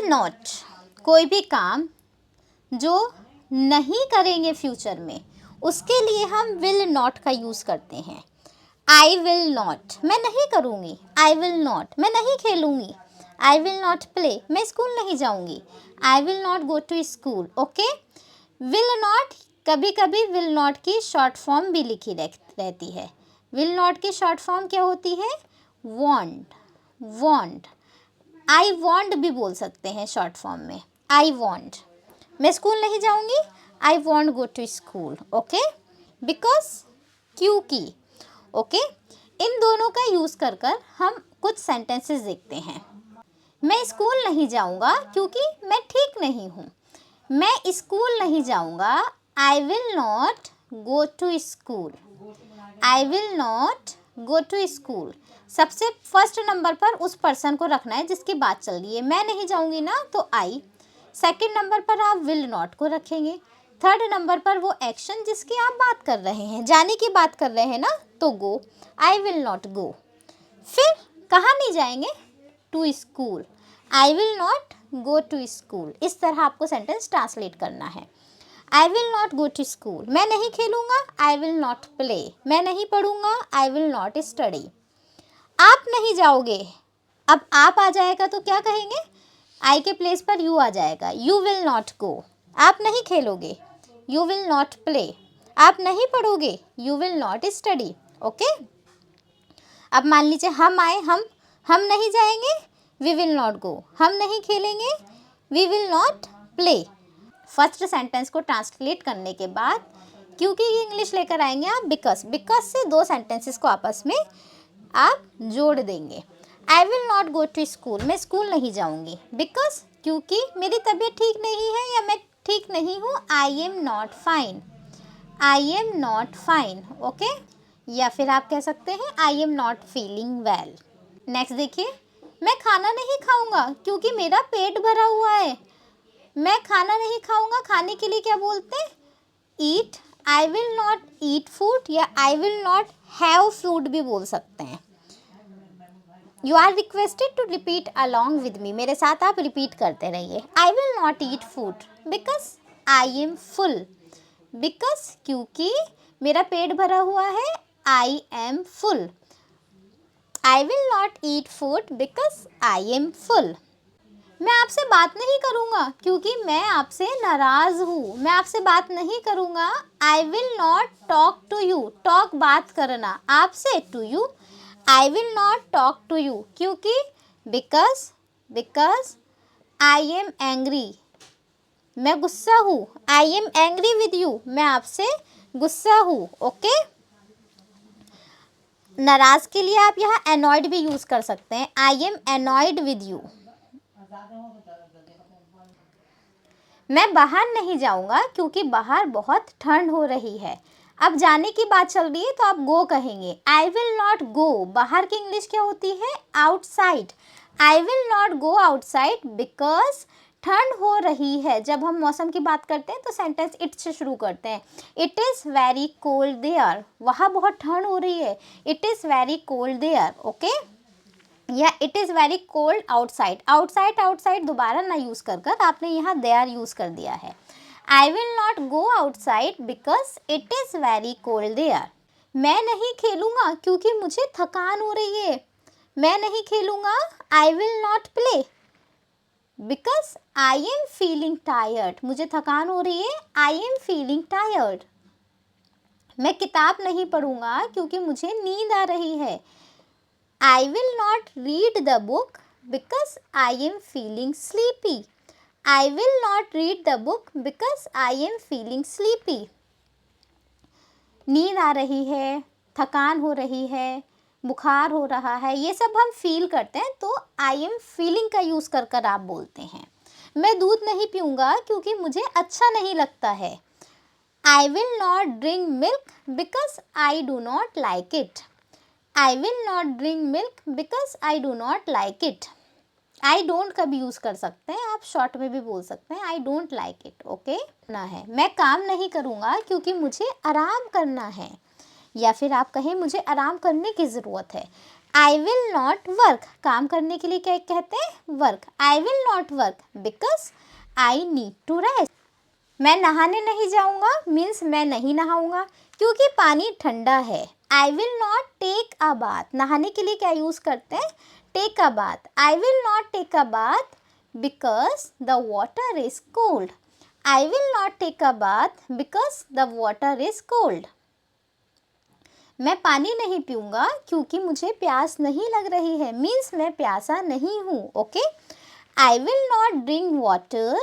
Will not, कोई भी काम जो नहीं करेंगे फ्यूचर में, उसके लिए हम विल नॉट का यूज़ करते हैं। आई विल नॉट, मैं नहीं करूँगी। आई विल नॉट, मैं नहीं खेलूँगी। आई विल नॉट प्ले, मैं स्कूल नहीं जाऊँगी। I will not go to school. Okay, will not, कभी कभी विल नॉट की शॉर्ट फॉर्म भी लिखी रहती है। विल नॉट की शॉर्ट फॉर्म क्या होती है? वॉन्ट। वॉन्ट, आई वॉन्ट भी बोल सकते हैं शॉर्ट फॉर्म में। आई वॉन्ट, मैं स्कूल नहीं जाऊँगी। I won't go to school. Okay, because, क्योंकि। ओके, इन दोनों का यूज़ कर कर हम कुछ सेंटेंसेस देखते हैं। मैं स्कूल नहीं जाऊँगा क्योंकि मैं ठीक नहीं हूँ। मैं स्कूल नहीं जाऊँगा। I will not go to school. I will not go to school. सबसे फर्स्ट नंबर पर उस पर्सन को रखना है जिसकी बात चल रही है। मैं नहीं जाऊँगी ना, तो आई। सेकंड नंबर पर आप विल नॉट को रखेंगे। थर्ड नंबर पर वो एक्शन जिसकी आप बात कर रहे हैं, जाने की बात कर रहे हैं ना, तो गो। आई विल नॉट गो। फिर कहाँ नहीं जाएंगे? To school. I will not go to school. इस तरह आपको सेंटेंस ट्रांसलेट करना है। I will not go to school, मैं नहीं खेलूँगा। आई विल नॉट प्ले, मैं नहीं पढ़ूँगा। I will not study. आप नहीं जाओगे, अब आप आ जाएगा तो क्या कहेंगे? आई के प्लेस पर यू आ जाएगा। यू विल नॉट गो। आप नहीं खेलोगे, यू विल नॉट प्ले। आप नहीं पढ़ोगे, you will not study. Okay, अब मान लीजिए हम आए, हम नहीं जाएंगे, वी विल नॉट गो। हम नहीं खेलेंगे, we will not play. First sentence को ट्रांसलेट करने के बाद क्योंकि ये इंग्लिश लेकर आएंगे आप बिकॉज। बिकॉज से दो सेंटेंसेस को आपस में आप जोड़ देंगे। I will not go to school, मैं स्कूल नहीं जाऊंगी। बिकॉज, क्योंकि मेरी तबीयत ठीक नहीं है या मैं ठीक नहीं हूँ। I am not fine. I am not fine. Okay, या फिर आप कह सकते हैं I am not feeling well. Next देखिए, मैं खाना नहीं खाऊंगा क्योंकि मेरा पेट भरा हुआ है। मैं खाना नहीं खाऊंगा, खाने के लिए क्या बोलते हैं? Eat. I will not eat food या I will not have food भी बोल सकते हैं। You are requested to repeat along with me, मेरे साथ आप रिपीट करते रहिए। I will not eat food because I am full. Because, क्योंकि मेरा पेट भरा हुआ है। I am full. I will not eat food because I am full. मैं आपसे बात नहीं करूँगा क्योंकि मैं आपसे नाराज़ हूँ। मैं आपसे बात नहीं करूँगा। I will not talk to you. Talk बात करना, आपसे, to you. I will not talk to you क्योंकि, बिकॉज आई एम एंग्री, मैं गुस्सा हूँ। I am angry with you, मैं आपसे गुस्सा हूँ। ओके, नाराज़ के लिए आप यहाँ एनॉयड भी यूज़ कर सकते हैं। I am annoyed with you. मैं बाहर नहीं जाऊंगा क्योंकि बाहर बहुत ठंड हो रही है। अब जाने की बात चल रही है तो आप गो कहेंगे। आई विल नॉट गो, बाहर की इंग्लिश क्या होती है? Outside. I will not go outside because ठंड हो रही है। जब हम मौसम की बात करते हैं तो सेंटेंस इट से शुरू करते हैं। It is very cold there, वहाँ बहुत ठंड हो रही है। It is very cold there. Okay, या it is very cold outside. Outside दोबारा ना यूज़ कर कर आपने यहाँ देयर यूज़ कर दिया है। I will not go outside because it is very cold there. मैं नहीं खेलूँगा क्योंकि मुझे थकान हो रही है। मैं नहीं खेलूँगा। I will not play because I am feeling tired, मुझे थकान हो रही है। I am feeling tired. मैं किताब नहीं पढ़ूँगा क्योंकि मुझे नींद आ रही है। I will not read the book because I am feeling sleepy. I will not read the book because I am feeling sleepy. नींद आ रही है, थकान हो रही है, बुखार हो रहा है, ये सब हम फील करते हैं तो I am feeling का यूज़ कर कर आप बोलते हैं। मैं दूध नहीं पीऊँगा क्योंकि मुझे अच्छा नहीं लगता है। I will not drink milk because I do not like it. I will not drink milk because I do not like it. I don't का भी यूज़ कर सकते हैं, आप शॉर्ट में भी बोल सकते हैं। I don't like it. Okay, ना है। मैं काम नहीं करूँगा क्योंकि मुझे आराम करना है, या फिर आप कहें मुझे आराम करने की ज़रूरत है। आई विल नॉट वर्क, काम करने के लिए क्या कहते हैं? Work. I will not work because I need to rest. मैं नहाने नहीं जाऊंगा मीन्स मैं नहीं नहाऊंगा क्योंकि पानी ठंडा है। I will not take a bath, नहाने के लिए क्या यूज़ करते हैं? Take a bath. I will not take a bath because the water is cold. I will not take a bath because the water is cold. मैं पानी नहीं पीऊँगा क्योंकि मुझे प्यास नहीं लग रही है, मीन्स मैं प्यासा नहीं हूँ। Okay. I will not drink water,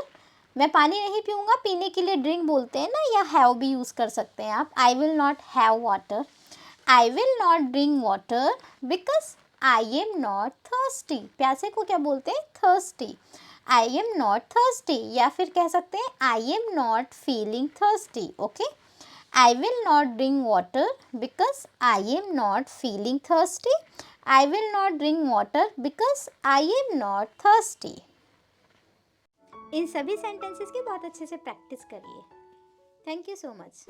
मैं पानी नहीं पीऊँगा, पीने के लिए ड्रिंक बोलते हैं ना, या हैव भी यूज़ कर सकते हैं आप। आई will not have water. I will not drink water because I am not thirsty, प्यासे को क्या बोलते हैं? Thirsty. I am not thirsty, या फिर कह सकते हैं I am not feeling thirsty. Okay. I will not drink water because I am not feeling thirsty. I will not drink water because I am not thirsty. इन सभी sentences की बहुत अच्छे से प्रैक्टिस करिए। Thank you so much.